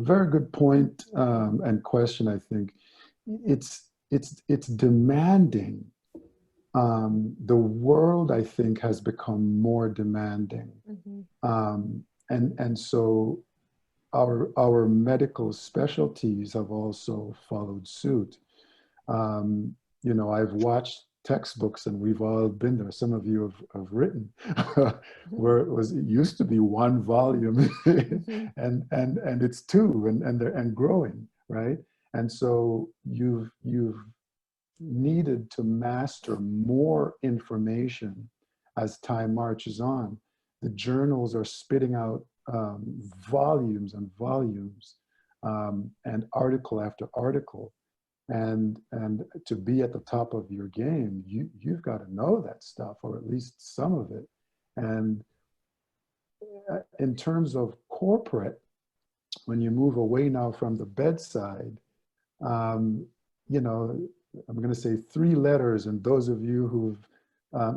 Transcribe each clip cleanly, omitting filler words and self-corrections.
very good point and question. I think it's demanding. The world, I think, has become more demanding, and so our medical specialties have also followed suit. You know, I've watched textbooks, and we've all been there. Some of you have written where it used to be one volume, and it's two, and growing, right? And so you've needed to master more information as time marches on. The journals are spitting out volumes and volumes, and article after article. And to be at the top of your game, you've got to know that stuff, or at least some of it. And in terms of corporate, when you move away now from the bedside, you know, I'm going to say 3 letters, and those of you who've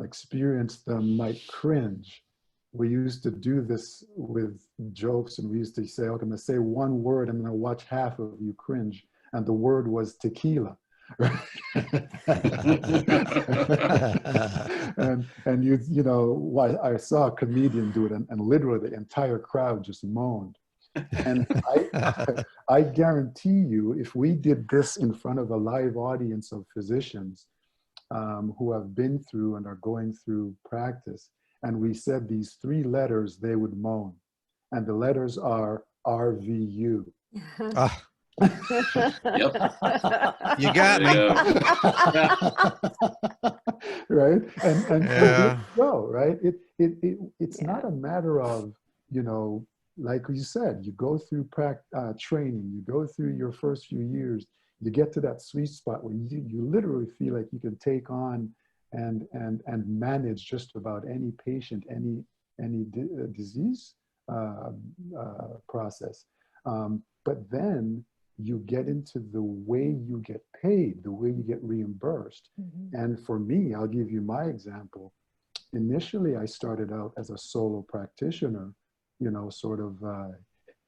experienced them might cringe. We used to do this with jokes, and we used to say, okay, I'm going to say one word, and I'm going to watch half of you cringe. And the word was tequila. and you know, I saw a comedian do it, and literally the entire crowd just moaned. And I guarantee you, if we did this in front of a live audience of physicians who have been through and are going through practice, and we said these 3 letters, they would moan. And the letters are RVU. Yep. You got me. Right? And yeah. So, right? It's not a matter of, you know, like you said, you go through training, you go through your first few years, you get to that sweet spot where you literally feel like you can take on and manage just about any patient, any disease process. But then you get into the way you get paid, the way you get reimbursed. And for me, I'll give you my example. Initially, I started out as a solo practitioner, you know, sort of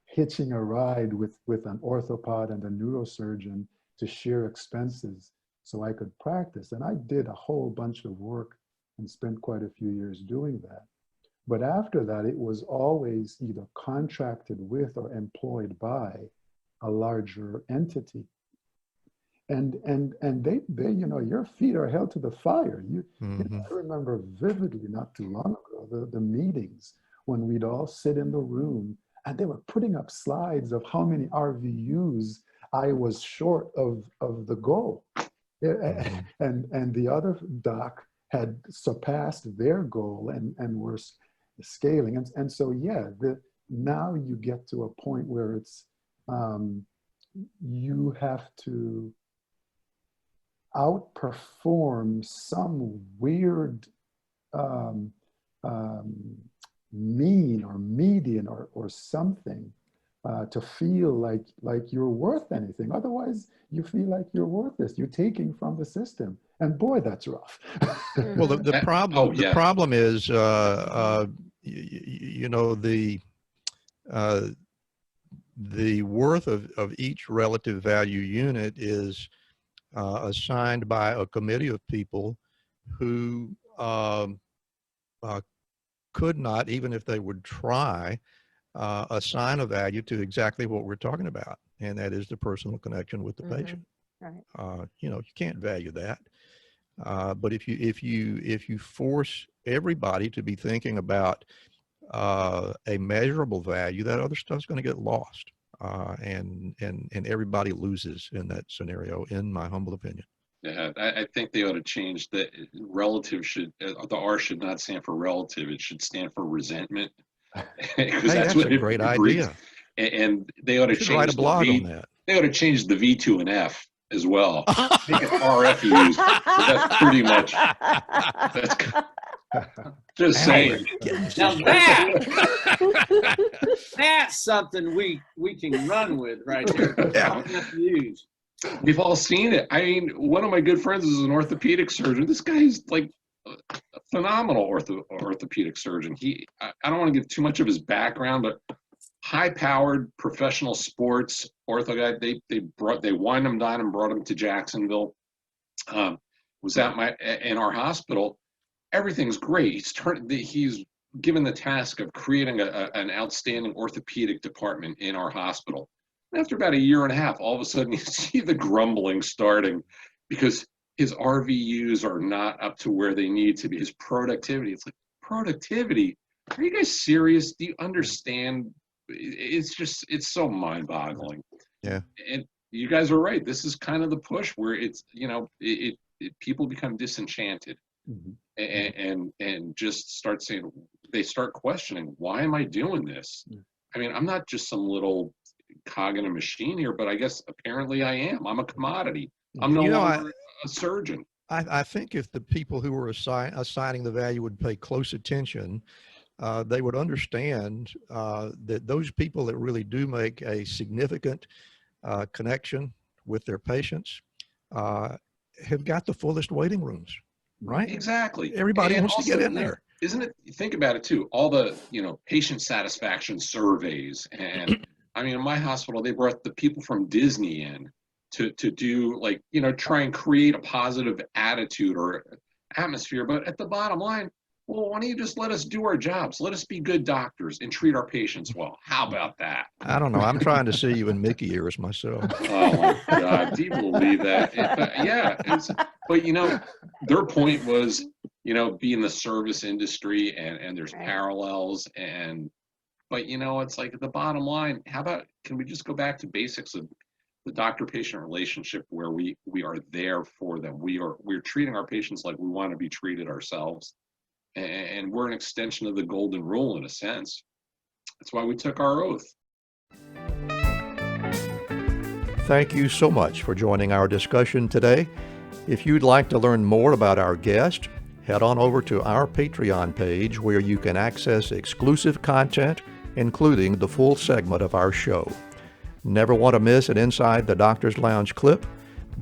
hitching a ride with an orthopod and a neurosurgeon to share expenses so I could practice. And I did a whole bunch of work and spent quite a few years doing that. But after that, it was always either contracted with or employed by a larger entity. And they you know, your feet are held to the fire. You know, I remember vividly not too long ago, the meetings when we'd all sit in the room and they were putting up slides of how many RVUs I was short of the goal. And the other doc had surpassed their goal and were scaling. And so, yeah, now you get to a point where it's, you have to outperform some weird mean or median or something to feel like you're worth anything. Otherwise, you feel like you're worthless. You're taking from the system, and boy, that's rough. Well, the problem is, you know, the worth of each relative value unit is assigned by a committee of people who could not, even if they would try, assign a value to exactly what we're talking about, and that is the personal connection with the patient. Right. You know, you can't value that. But if you force everybody to be thinking about a measurable value, that other stuff's going to get lost, and everybody loses in that scenario, in my humble opinion. Yeah, I think they ought to change the relative. The R should not stand for relative. It should stand for resentment. Because that's a great idea. And they ought to change write a blog on that. They ought to change the V to an F as well. Make it RFUs. That's pretty much. Just saying. Now that's something we can run with right there. Use. We've all seen it. I mean, one of my good friends is an orthopedic surgeon. This guy's like a phenomenal orthopedic surgeon. I don't want to give too much of his background, but high-powered professional sports ortho guy. They wined him down and brought him to Jacksonville. Was in our hospital. Everything's great. He's given the task of creating an outstanding orthopedic department in our hospital. And after about a year and a half, all of a sudden you see the grumbling starting because his RVUs are not up to where they need to be. His productivity, it's like, productivity? Are you guys serious? Do you understand? It's so mind-boggling. Yeah. And you guys are right. This is kind of the push where it's, people become disenchanted. Mm-hmm. and just they start questioning, why am I doing this? I mean, I'm not just some little cog in a machine here, but I guess apparently I am. I'm a commodity. I'm no longer a surgeon. I think if the people who were assigning the value would pay close attention, they would understand that those people that really do make a significant connection with their patients have got the fullest waiting rooms. Right? Exactly. Everybody wants to get in there. Isn't it? Think about it too. All the, patient satisfaction surveys. And I mean, in my hospital, they brought the people from Disney in to do try and create a positive attitude or atmosphere. But at the bottom line, well, why don't you just let us do our jobs? Let us be good doctors and treat our patients well. How about that? I don't know. I'm trying to see you in Mickey ears myself. Oh my God. Do you believe that? But their point was, be in the service industry and there's parallels but it's like the bottom line, can we just go back to basics of the doctor-patient relationship where we are there for them. We're treating our patients like we want to be treated ourselves. And we're an extension of the golden rule in a sense. That's why we took our oath. Thank you so much for joining our discussion today. If you'd like to learn more about our guest, head on over to our Patreon page where you can access exclusive content, including the full segment of our show. Never want to miss an Inside the Doctor's Lounge clip?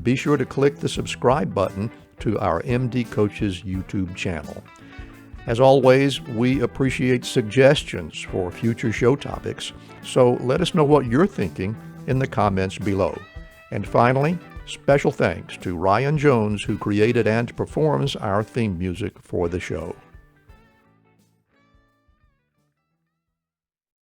Be sure to click the subscribe button to our MD Coaches YouTube channel. As always, we appreciate suggestions for future show topics, so let us know what you're thinking in the comments below. And finally, special thanks to Ryan Jones, who created and performs our theme music for the show.